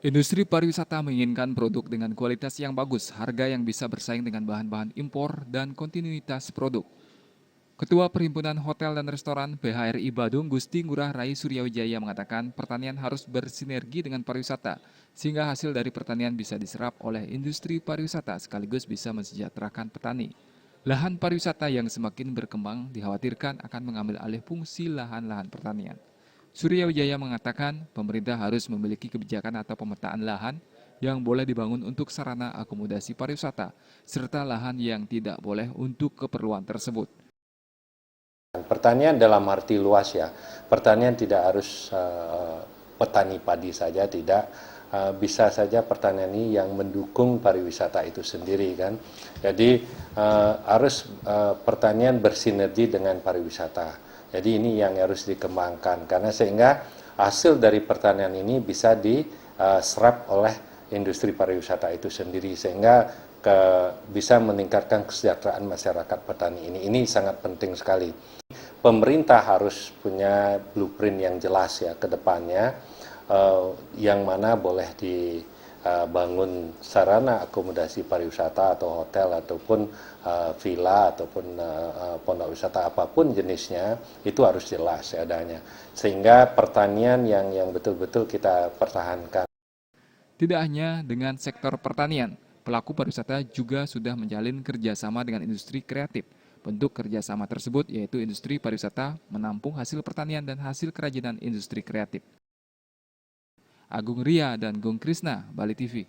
Industri pariwisata menginginkan produk dengan kualitas yang bagus, harga yang bisa bersaing dengan bahan-bahan impor, dan kontinuitas produk. Ketua Perhimpunan Hotel dan Restoran PHRI Badung, Gusti Ngurah Rai Suryawijaya mengatakan pertanian harus bersinergi dengan pariwisata, sehingga hasil dari pertanian bisa diserap oleh industri pariwisata sekaligus bisa mensejahterakan petani. Lahan pariwisata yang semakin berkembang dikhawatirkan akan mengambil alih fungsi lahan-lahan pertanian. Surya Wijaya mengatakan pemerintah harus memiliki kebijakan atau pemetaan lahan yang boleh dibangun untuk sarana akomodasi pariwisata, serta lahan yang tidak boleh untuk keperluan tersebut. Pertanian dalam arti luas ya, pertanian tidak harus petani padi saja, tidak. Bisa saja pertanian ini yang mendukung pariwisata itu sendiri kan. Jadi harus pertanian bersinergi dengan pariwisata. Jadi ini yang harus dikembangkan karena sehingga hasil dari pertanian ini bisa diserap oleh industri pariwisata itu sendiri sehingga bisa meningkatkan kesejahteraan masyarakat petani ini. Ini sangat penting sekali. Pemerintah harus punya blueprint yang jelas ya ke depannya, yang mana boleh dibangun sarana akomodasi pariwisata atau hotel ataupun villa ataupun pondok wisata apapun jenisnya itu harus jelas adanya sehingga pertanian yang betul-betul kita pertahankan. Tidak hanya dengan sektor pertanian, pelaku pariwisata juga sudah menjalin kerjasama dengan industri kreatif. Bentuk kerjasama tersebut yaitu industri pariwisata menampung hasil pertanian dan hasil kerajinan industri kreatif. Agung Ria dan Gung Krisna, Bali TV.